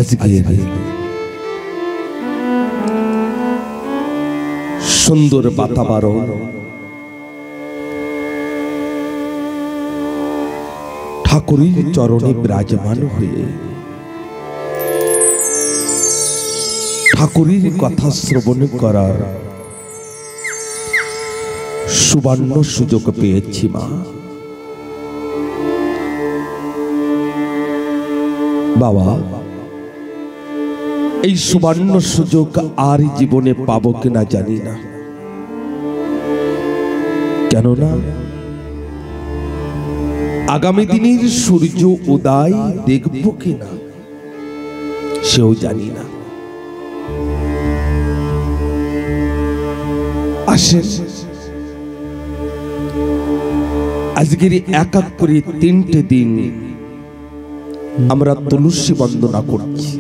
আজকের সুন্দর বাতাবরণ, ঠাকুরের চরণে বিরাজমান হয়ে ঠাকুরের কথা শ্রবণ করার সুবর্ণ সুযোগ পেয়েছি মা। বাবা, এই সুবর্ণ সুযোগ আর জীবনে পাবো কিনা জানি না, কেননা আগামী দিনের সূর্য উদয় দেখব কিনা সেও জানি না। আসেন আজকের এক এক করে 3টে দিন আমরা তুলসী বন্দনা করছি।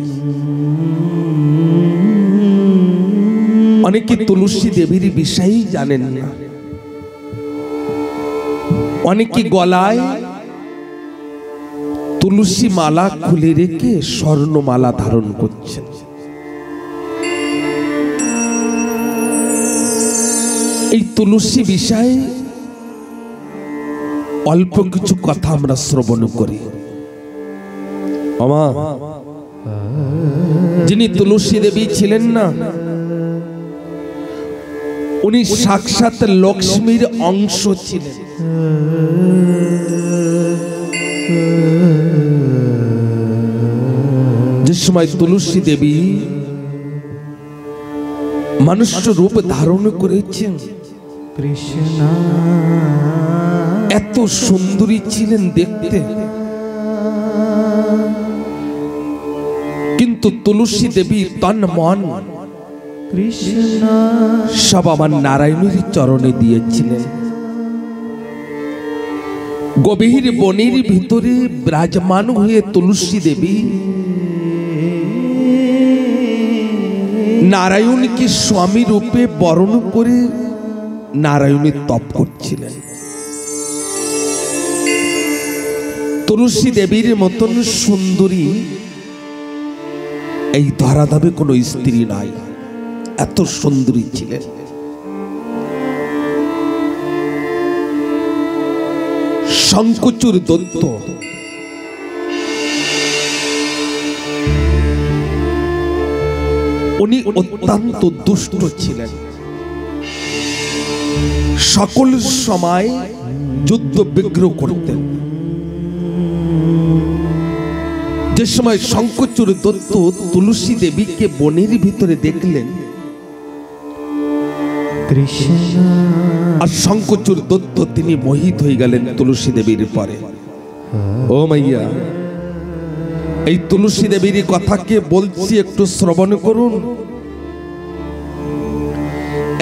অনেকে তুলসী দেবীর বিষয়েই জানেন না, অনেকে গলায় তুলসী মালা খুলে রেখে স্বর্ণমালা ধারণ করছেন। এই তুলসী বিষয়ে অল্প কিছু কথা আমরা শ্রবণ করি। যিনি তুলসী দেবী ছিলেন না, উনি সাক্ষাৎ লক্ষ্মীর অংশ ছিলেন। যে সময় তুলসী দেবী মনুষ্য রূপ ধারণ করেছেন, এত সুন্দরী ছিলেন দেখতে, কিন্তু তুলসী দেবী তন মন সব আমার নারায়ণের চরণে দিয়েছিলেন। গভীর বনের ভিতরে বিরাজমান হয়ে তুলসী দেবী নারায়ণকে স্বামী রূপে বরণ করে নারায়ণের তপ করছিলেন। তুলসী দেবীর মতন সুন্দরী এই ধরাধামে কোনো স্ত্রী নাই, এত সুন্দরী ছিলেন। শঙ্কচূড় দত্ত উনি অত্যন্ত দুষ্ট ছিলেন, সকল সময় যুদ্ধ বিগ্রহ করতেন। যে সময় শঙ্কচূড় দত্ত তুলসী দেবীকে বনের ভিতরে দেখলেন, আর শঙ্কচূড় দত্ত তিনি মোহিত হয়ে গেলেন তুলসী দেবীর পরে। ও মাইয়া, এই তুলসী দেবীর কথাকে বলছি, একটু শ্রবণ করুন।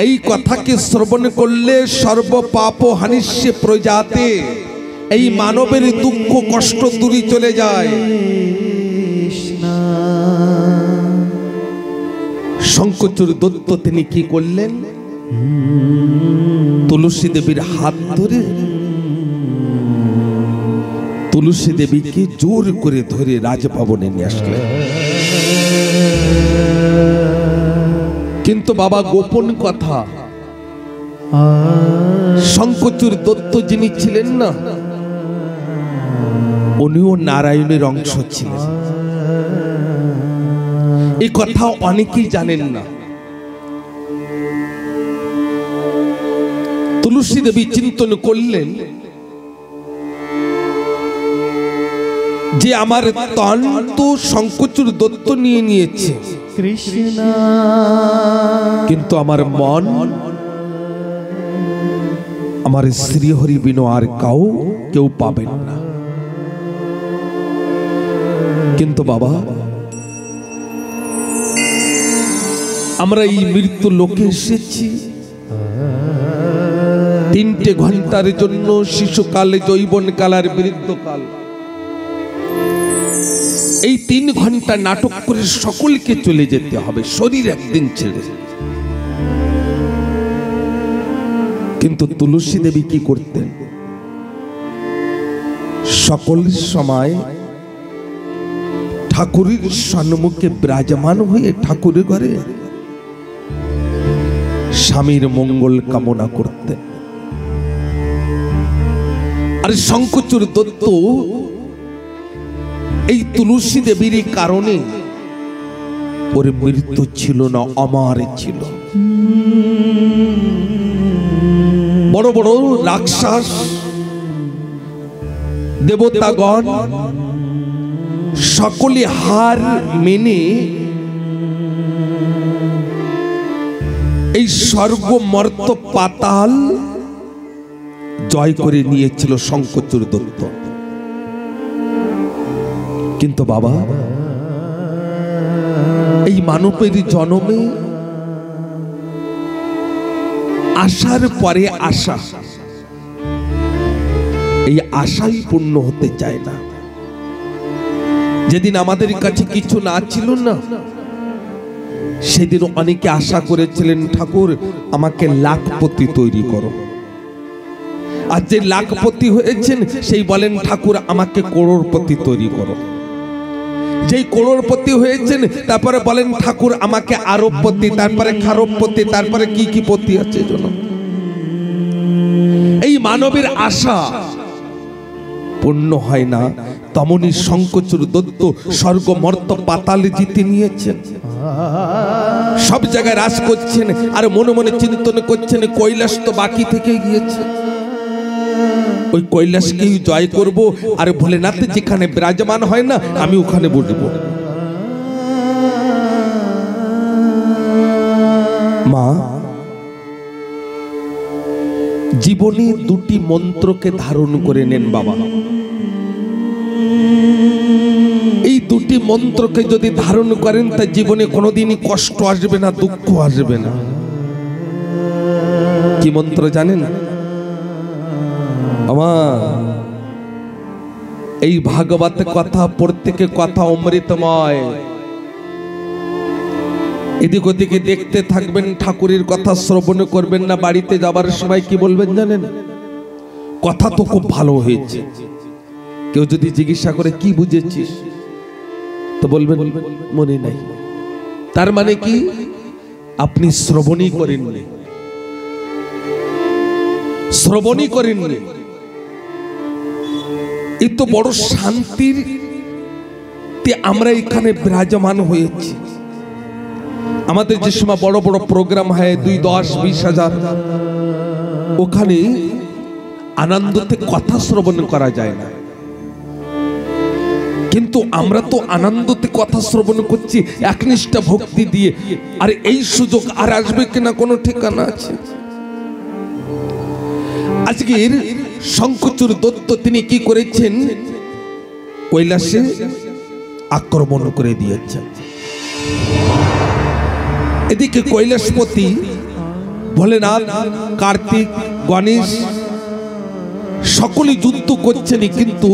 এই কথাকে শ্রবণ করলে সর্ব পাপ হানিষ্যে প্রজাতে, এই মানবের দুঃখ কষ্ট দূরে চলে যায়। শঙ্কচূড় দত্ত তিনি কি করলেন? তুলসী দেবীর হাত ধরে তুলসী দেবীকে জোর করে ধরে রাজভবনে নিয়ে আসলেন। কিন্তু বাবা, গোপন কথা, শঙ্কচূড় দত্ত যিনি ছিলেন না, উনিও নারায়ণের অংশ ছিলেন। এই কথা অনেকেই জানেন না। তুলসী দেবী চিন্তন করলেন যে আমার তন তো শঙ্কচূড় দত্ত নিয়ে নিয়েছে, কিন্তু আমার মন, আমার শ্রীহরি বিনো আর কেউ পাবেন না। কিন্তু বাবা, আমরা এই মৃত্যু লোকে এসেছি 3টে ঘন্টার জন্য, শিশুকালে, যৌবনকাল আর বৃদ্ধকাল। এই 3 ঘন্টা নাটক করে সকলকে চলে যেতে হবে, শরীর একদিন ছেড়ে। কিন্তু তুলসী দেবী কি করতেন? সকল সময় ঠাকুরের সম্মুখে বিরাজমান হয়ে ঠাকুরের ঘরে স্বামীর মঙ্গল কামনা করতেন। আর শঙ্খচূড় দত্ত এই তুলসী দেবীর কারণে ওর মৃত্যু ছিল না, অমর ছিল। বড় বড় রাক্ষস দেবতাগণ সকলে হার মেনে এই স্বর্গ মর্ত পাতাল জয় করে নিয়েছিল শঙ্খচূড় দত্ত। কিন্তু বাবা, এই মানবের জন্মে আশার পরে আশা, এই আশাই পূর্ণ হতে চায় না। যেদিন আমাদের কাছে কিছু না ছিল না, সেদিন অনেকে আশা করেছিলেন ঠাকুর আমাকে লাখপতি তৈরি করো। আর যে লাখপতি হয়েছেন সেই বলেন ঠাকুর আমাকে করোড়পতি তৈরি করো। যেই করোড়পতি হয়েছেন তারপরে বলেন ঠাকুর আমাকে আরবপতি, তারপরে খারবপতি, তারপরে কি কি পতি আছে জানো। এই মানবের আশা পূর্ণ হয় না। তেমনি শঙ্খচূড় দত্ত স্বর্গ মর্ত পাতাল জিতে নিয়েছেন, সব জায়গায় রাজ করছেন। আর মনে মনে চিন্তন করছেন কৈলাস তো বাকি থেকে গিয়েছে, ওই কৈলাসকেই জয় করব। আর ভোলেনাথ যেখানে বিরাজমান হয় না আমি ওখানে বসবো। মা, জীবনে দুটি মন্ত্রকে ধারণ করে নেন বাবা। এই দুটি মন্ত্রকে যদি ধারণ করেন তা জীবনে কোনোদিনই কষ্ট আসবে না, দুঃখ আসবে না। কি মন্ত্র জানেন? আমার এই ভাগবত কথা প্রত্যেকে কথা অমৃতময়। এদিক ওদিকে দেখতে থাকবেন, ঠাকুরের কথা শ্রবণ করবেন না। বাড়িতে যাবার সময় কি বলবেন জানেন? কথা তো খুব ভালো হয়েছে। কেউ যদি জিজ্ঞাসা করে কি বুঝেছিস, তো বলবেন মনে নাই। তার মানে কি? আপনি শ্রবণই করেননি, শ্রবণই করেননি। এই তো বড় শান্তির আমরা এখানে বিরাজমান হয়েছি। আমাদের যে সময় বড় বড় প্রোগ্রাম হয় 2, 10, 20 হাজার, ওখানে আনন্দতে কথা শ্রবণ করা যায় না। কিন্তু আমরা তো আনন্দতে কথা শ্রবণ করছি একনিষ্ঠ ভক্তি দিয়ে। আর এই সুযোগ আর আসবে কিনা কোনো ঠিকানা আছে? আজকের শঙ্খচূড় দত্ত তিনি কি করেছেন? কৈলাসে আক্রমণ করে দিয়েছেন। এদিকে কৈলাসপতি ভোলেনাথ, কার্তিক, গণেশ সকলে যুদ্ধ করছেন, কিন্তু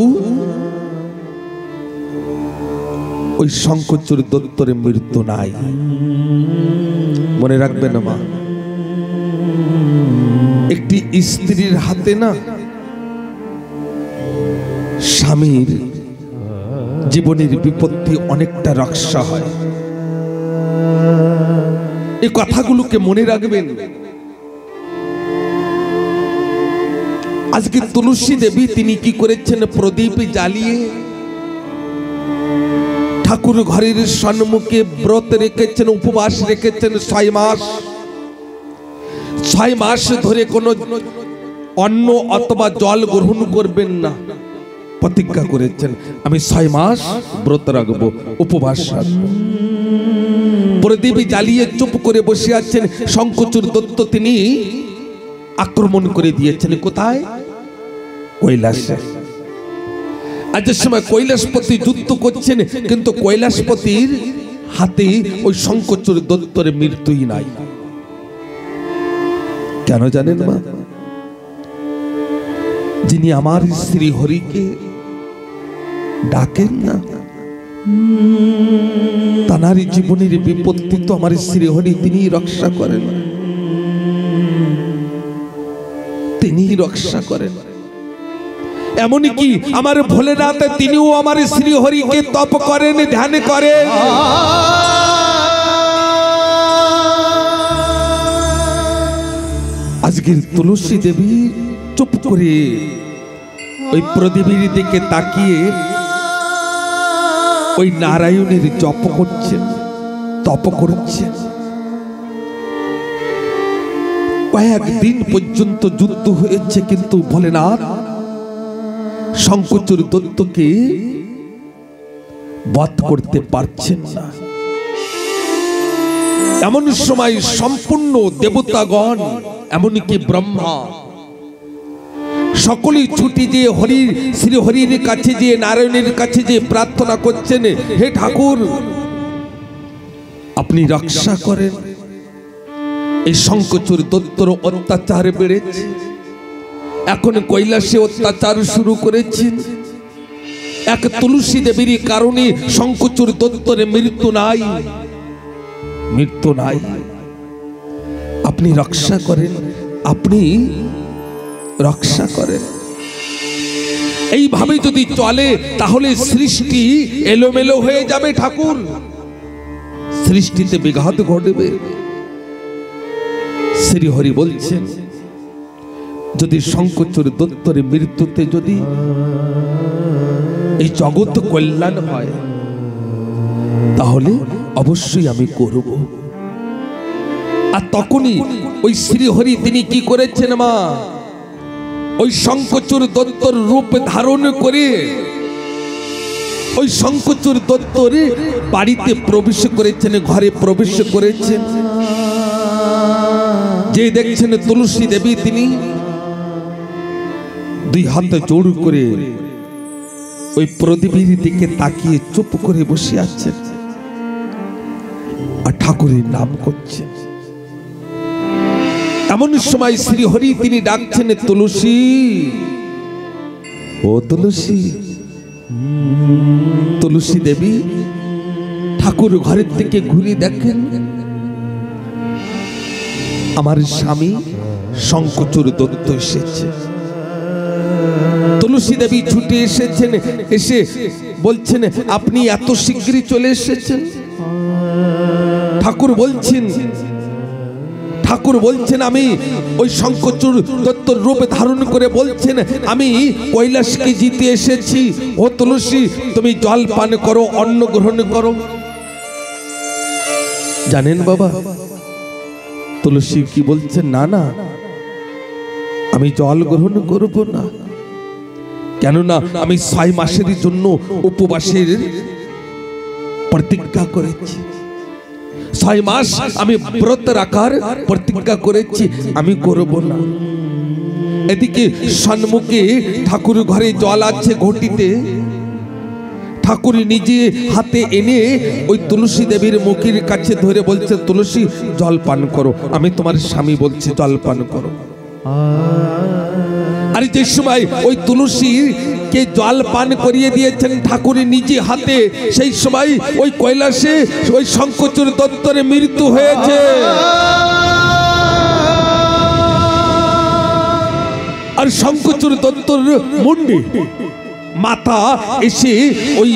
ওই শঙ্খচূড় দত্তর মৃত্যু নাই। মনে রাখবেন মা, একটি স্ত্রীর হাতে না স্বামীর জীবনের বিপত্তি অনেকটা রক্ষা হয়। এই কথাগুলোকে মনে রাখবেন। আজকে তুলসী দেবী তিনি কি করেছেন? প্রদীপ জ্বালিয়ে ঠাকুর ঘরের সম্মুখে ব্রত রেখেছেন, উপবাস রেখেছেন 6 মাস। 6 মাস ধরে কোনো অন্ন অথবা জল গ্রহণ করবেন না, প্রতিজ্ঞা করেছেন আমি 6 মাস ব্রত রাখবো, উপবাস রাখবো। প্রদীপ জ্বালিয়ে চুপ করে বসে আছেন। শঙ্খচূড় দত্ত তিনি আক্রমণ করে দিয়েছেন। কোথায়? কৈলাসে। আজ সময় কৈলাসপতি যুদ্ধ করছেন, কিন্তু কৈলাসপতির হাতে ওই শঙ্খচূড় দত্তর মৃত্যুই নাই। কেন জানেন মা? যিনি আমার শ্রী হরিকে ডাকেন না, তানারই জীবনের বিপত্তি তো আমার শ্রী হরি তিনি রক্ষা করেন, তিনি রক্ষা করেন। এমনকি আমার ভোলেনাথ তিনিও আমার শ্রীহরিকে তপ করেন, ধ্যান করেন। আজকের তুলসী দেবী চুপ করে ওই প্রদীপের দিকে তাকিয়ে ওই নারায়ণের জপ করছেন, তপ করছেন। কয়েকদিন পর্যন্ত যুদ্ধ হয়েছে, কিন্তু ভোলেনাথ শঙ্খচূড় দত্তকে বধ করতে পারছেন না। এমন সময় সম্পূর্ণ দেবতাগণ, এমনকি ব্রহ্মা, সকলেই ছুটি দিয়ে হরির শ্রীহরির কাছে যে নারায়ণের কাছে যে প্রার্থনা করছেন, হে ঠাকুর আপনি রক্ষা করেন। এই শঙ্খচূড় দত্তর অত্যাচার বেড়েছে, এখন কৈলাসে অত্যাচার শুরু করেছেন। এক তুলসী দেবীর কারণে শঙ্খচূড় দত্তরে মৃত্যু নাই, মৃত্যু নাই। আপনি রক্ষা করেন, আপনি রক্ষা করেন। এইভাবে যদি চলে তাহলে সৃষ্টি এলোমেলো হয়ে যাবে ঠাকুর, সৃষ্টিতে বিঘাত ঘটবে। শ্রীহরি বলছেন, যদি শঙ্খচূড় দত্তরের মৃত্যুতে যদি এই জগৎ কল্যাণ হয় তাহলে অবশ্যই আমি করব। আর তখনই ওই শ্রীহরি তিনি কি করেছেন মা, ওই শঙ্খচূড় দত্তর রূপ ধারণ করে ওই শঙ্খচূড় দত্তর বাড়িতে প্রবেশ করেছেন, ঘরে প্রবেশ করেছেন। যে দেখছেন তুলসী দেবী তিনি দুই হাতে জোড় করে ওই প্রদীপের দিকে তাকিয়ে চুপ করে বসে আছেন আর ঠাকুরের নাম করছেন। এমন সময় শ্রীহরি তিনি ডাকছেন, তুলসী, ও তুলসী। তুলসী দেবী ঠাকুর ঘরের থেকে ঘুরে দেখেন, আমার স্বামী শঙ্খচূড় দত্ত এসেছে। তুলসী দেবী ছুটে এসেছেন, এসে বলছেন, আপনি এত শীঘ্রই চলে এসেছেন? ঠাকুর বলছেন আমি ওই শঙ্খচূড় দত্তর রূপ ধারণ করে বলছেন, আমি কৈলাসকে জিতে এসেছি। ও তুলসী, তুমি জল পান করো, অন্ন গ্রহণ করো। জানেন বাবা, তুলসী কি বলছেন, না না, আমি জল গ্রহণ করব না। কেননা আমি 6 মাসের জন্য উপবাসের প্রতিজ্ঞা করেছি, 6 মাস আমি ব্রত রাখার প্রতিজ্ঞা করেছি, আমি করব না। এদিকে সম্মুখে ঠাকুর ঘরে জল আছে ঘটিতে, ঠাকুর নিজে হাতে এনে ওই তুলসী দেবীর মুখের কাছে ধরে বলছে, তুলসী জল পান করো, আমি তোমার স্বামী বলছি জল পান করো। আর যে সময় ওই তুলসীকে জল পান করিয়ে দিয়েছেন ঠাকুর নিজে হাতে, সেই সময় ওই কৈলাসে ওই শঙ্খচূড় দত্তরের মৃত্যু হয়েছে। আর শঙ্খচূড় দত্তর মুন্ডি মাথা এসে ওই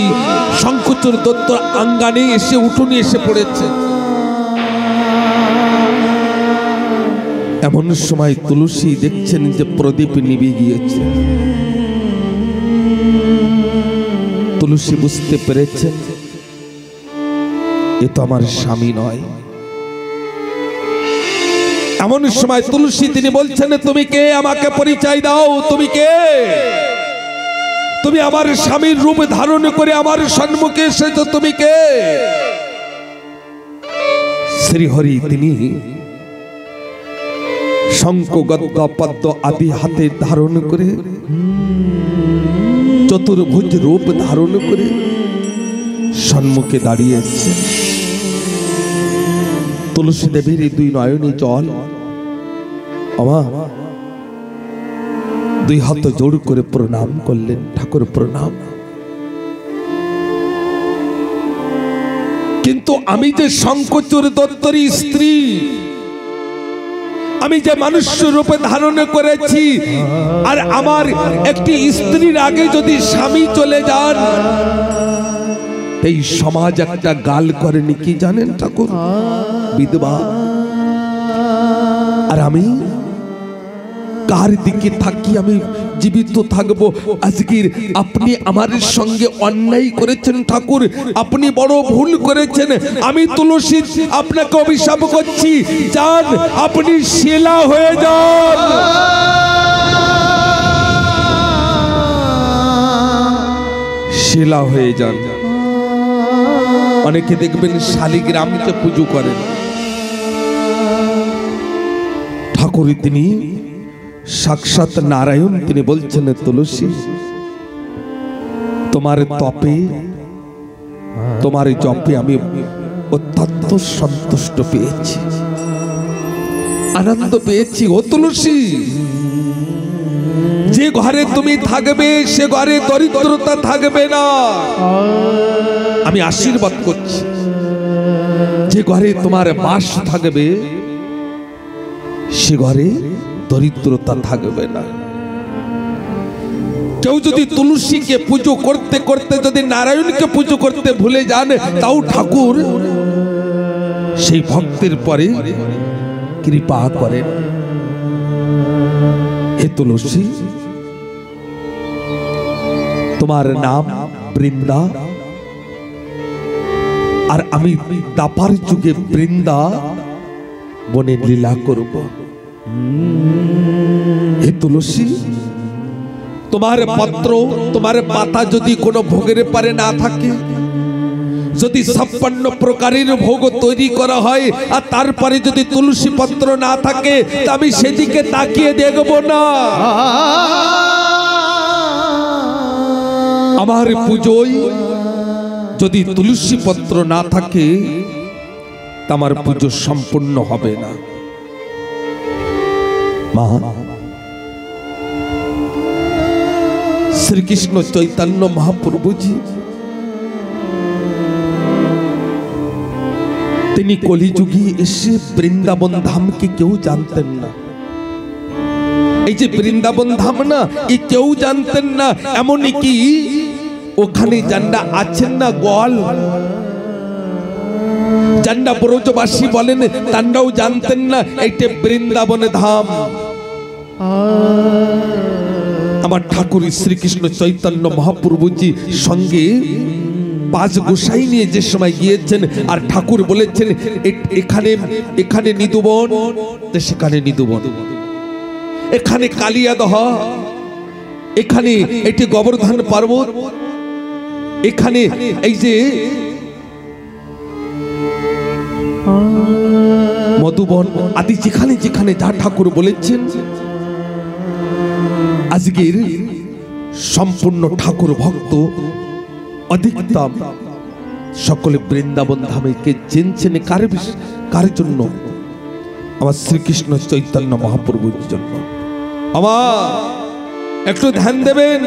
শঙ্খচূড় দত্তর আঙ্গানে এসে উঠোনে এসে পড়েছে। এমন সময় তুলসী দেখছেন যে প্রদীপ নিভে গিয়েছে। তুলসী বুঝতে পেরেছেন, এ তো আমার স্বামী নয়। এমন সময় তুলসী তিনি বলছেন, তুমি কে, আমাকে পরিচয় দাও, তুমি কে? তুমি আমার স্বামীর রূপ ধারণ করে আমার সম্মুখে এসেছো, তুমি কে? শ্রীহরি তিনি শঙ্খ গদ্য পদ্ম আদি হাতে ধারণ করে, চতুর্ভুজ রূপ ধারণ করে সম্মুখে দাঁড়িয়েছে। তুলসী দেবীর দুই নয়নে জল, দুই হাত জোড় করে প্রণাম করলেন, ঠাকুর প্রণাম। কিন্তু আমি যে শঙ্খচূড় দত্তরী স্ত্রী, আমি যে মানুষ রূপে ধারণ করেছি, আর আমার একটি স্ত্রীর আগে যদি স্বামী চলে যান, এই সমাজ একটা গাল করেনি কি জানেন ঠাকুর? বিধবা। আর আমি কার দিকে থাকি আমি জীবিত থাকবো? আজকের আপনি আমার সঙ্গে অন্যায় করেছেন ঠাকুর, আপনি বড় ভুল করেছেন। আমি তুলসী আপনাকে অভিশাপ করছি, যান আপনি শিলা হয়ে যান। শিলা হয়ে যান। অনেকে দেখবেন শালিগ্রামকে পুজো করেন। ঠাকুর তিনি সাক্ষাৎ নারায়ণ, তিনি বলছেন তুলসী তোমার তপে তোমার জপে আমি অত্যন্ত সন্তুষ্ট পেয়েছি, আনন্দ পেয়েছি। ও তুলসী, যে ঘরে তুমি থাকবে সে ঘরে দরিদ্রতা থাকবে না, আমি আশীর্বাদ করছি। যে ঘরে তোমার বাস থাকবে সে ঘরে দরিদ্রতা থাকবে না। কেউ যদি তুলসীকে পুজো করতে করতে যদি নারায়ণকে পুজো করতে ভুলে যান, তাও ঠাকুর সেই ভক্তের পরে কৃপা করেন। হে তুলসী, তোমার নাম বৃন্দা, আর আমি দাপার যুগে বৃন্দা বনে লীলা করব। হে তুলসী, তোমার পত্র তোমার পাতা যদি কোনো ভোগের পারে না থাকে, যদি 56 প্রকারের ভোগ তৈরি করা হয় আর তারপরে যদি তুলসী পত্র না থাকে, আমি সেদিকে তাকিয়ে দেখব না। আমার পুজোয় যদি তুলসী পত্র না থাকে, আমার পুজো সম্পূর্ণ হবে না। মা, শ্রীকৃষ্ণ চৈতন্য মহাপ্রভুজি তিনি কলিযুগে এসে বৃন্দাবন ধামকে কেউ জানতেন না। এই যে বৃন্দাবন ধাম না, এই কেউ জানতেন না। এমনই কি ওখানে যান্ডা আছেন না গোয়াল, যান্ডা ব্রজবাসী বলেন, তান্ডাও জানতেন না এইটা বৃন্দাবন ধাম। আমার ঠাকুর শ্রীকৃষ্ণ চৈতন্য মহাপ্রভুজি সঙ্গে 5 গোসাই নিয়ে যে সময় গিয়েছেন, আর ঠাকুর বলেছেন এখানে এখানে নিদুবন, সেখানে নিদুবন, এখানে কালিয়াদহ, এখানে এটি গোবর্ধন পর্বত, এখানে এই যে মধুবন আদি, যেখানে যেখানে যা ঠাকুর বলেছেন, আজকের সম্পূর্ণ ঠাকুর ভক্ত অধিকতম সকলে বৃন্দাবন ধামকে চিনছেন কার জন্য? আমার শ্রীকৃষ্ণ চৈতন্য মহাপ্রভুর জন্য। আমার একটু ধ্যান দেবেন,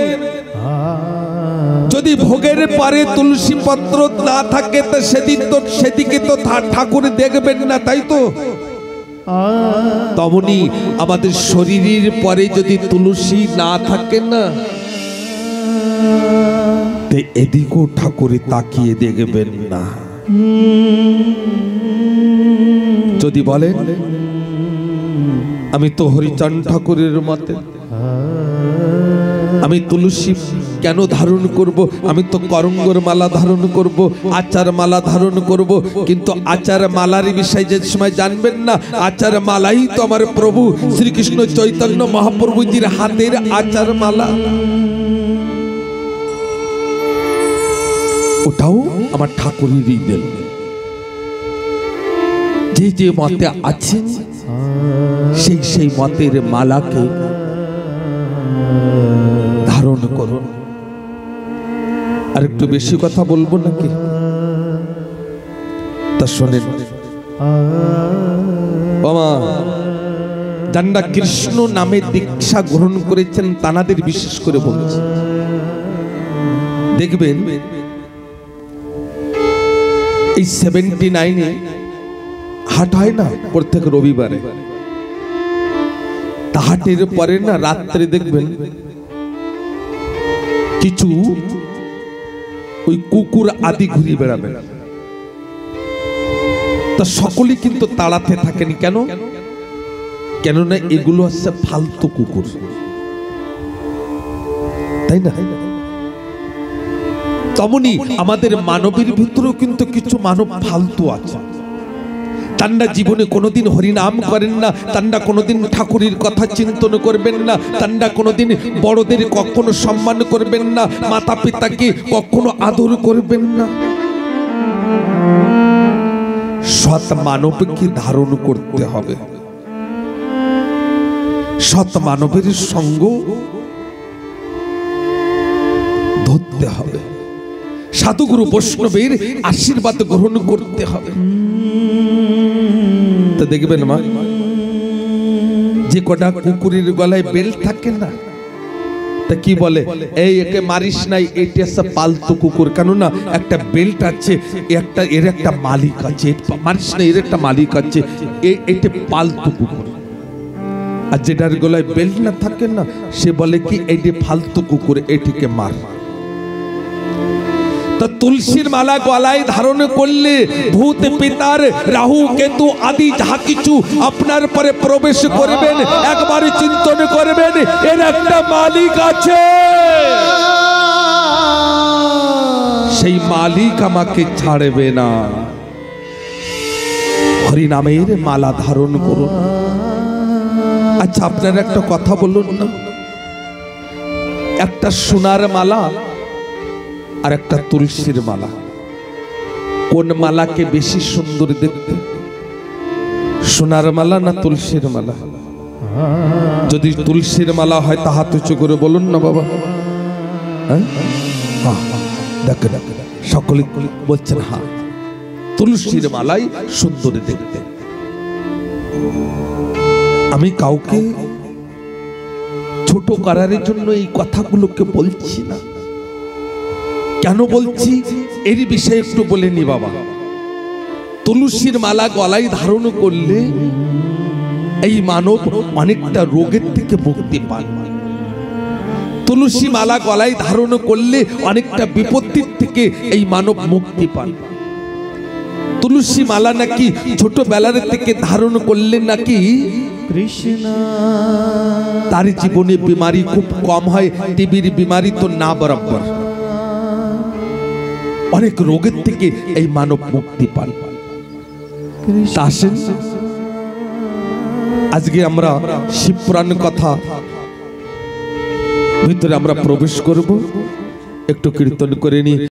যদি ভোগের পারে তুলসী পত্র না থাকে তো সেদিকে তো ঠাকুর দেখবেন না, তাই তো? তমনি আমাদের শরীরের পরে যদি তুলসী না থাকে না, এদিকেও ঠাকুরে তাকিয়ে দেখবেন না। যদি বলেন আমি তো হরিচাঁদ ঠাকুরের মতে, আমি তুলসী কেন ধারণ করব? আমি তো করঙ্গর মালা ধারণ করব, আচার মালা ধারণ করব, কিন্তু আচার মালার বিষয় যে সময় জানবেন না, আচার মালাই তো আমার প্রভু শ্রীকৃষ্ণ চৈতন্য মহাপ্রভুজির হাতের আচার মালা, ওটাও আমার ঠাকুরেরই দেন। যে যে মতে আছেন সেই মতের মালাকে ধারণ করুন। আর একটু বেশি কথা বলবো নাকি? তা শোনেন, বাবা যারা কৃষ্ণ নামে দীক্ষা গ্রহণ করেছেন তানাদের বিশেষ করে বলছি, দেখবেন এই 79-এ হাট হয় না প্রত্যেক রবিবারে, হাটের পরে না রাত্রে দেখবেন কিছু ওই কুকুর আদি ঘুরে বেড়াবে, তা সকলেই কিন্তু তাড়াতে থাকেন। কেন? কেননা এগুলো হচ্ছে ফালতু কুকুর, তাই না? তেমনি আমাদের মানবের ভিতরেও কিন্তু কিছু মানব ফালতু আছে। তান্ডা জীবনে কোনোদিন হরিনাম করেন না, তান্ডা কোনোদিন ঠাকুরের কথা চিন্তন করবেন না, তান্ডা কোনোদিন বড়দের কখনো সম্মান করবেন না, মাতা পিতাকে কখনো আদর করবেন না। সৎ মানবকে ধারণ করতে হবে, সৎ মানবের সঙ্গ ধরতে হবে, সাধুগুরু বৈষ্ণবের আশীর্বাদ গ্রহণ করতে হবে। তো দেখবেন মা, যে কটা কুকুরের গলায় বেল থাকে না, তা কি বলে, এই একে মারিস নাই, এটা হচ্ছে পালতু কুকুর। কেননা একটা বেল্ট আছে, একটা এর একটা মালিক আছে, মারিস না, এর একটা মালিক আছে, এটা পালতু কুকুর। আর যেটার গলায় বেল্ট না থাকে না, সে বলে কি এইটা ফালতু কুকুর, এটিকে মার। তা তুলসীর মালা গলায় ধারণ করলে ভূত পিতার রাহু কেতু আদি যাহা কিছু আপনার পরে প্রবেশ করবেন, একবার চিন্তন করবেন এর একটা মালিক আছে, সেই মালিক আমাকে ছাড়বে না। হরিনামের মালা ধারণ করুন। আচ্ছা, আপনারা একটা কথা বলুন না, একটা সোনার মালা আর একটা তুলসীর মালা, কোন মালাকে বেশি সুন্দর দেখতে? সোনার মালা না তুলসীর মালা? যদি তুলসীর মালা হয় তা হাত উঁচু করে বলুন না বাবা। দেখেন সকলে বলছেন হ্যাঁ, তুলসীর মালাই সুন্দর দেখতে। আমি কাউকে ছোট করার জন্য এই কথাগুলোকে বলছি না। কেন বলছি এর বিষয়ে একটু বলে নি বাবা। তুলসীর মালা গলায় ধারণ করলে এই মানব অনেকটা রোগের থেকে মুক্তি পায়। তুলসী মালা গলায় ধারণ করলে অনেকটা বিপত্তির থেকে এই মানব মুক্তি পায়। তুলসী মালা নাকি ছোটবেলার থেকে ধারণ করলে নাকি কৃষ্ণ তার জীবনে বিমারি খুব কম হয়, টিবির বিমারি তো না বরাবর, অনেক রোগের থেকে এই মানব মুক্তি পান। আসেন আজকে আমরা শিবপুরাণ কথা ভিতরে আমরা প্রবেশ করব, একটু কীর্তন করে নি।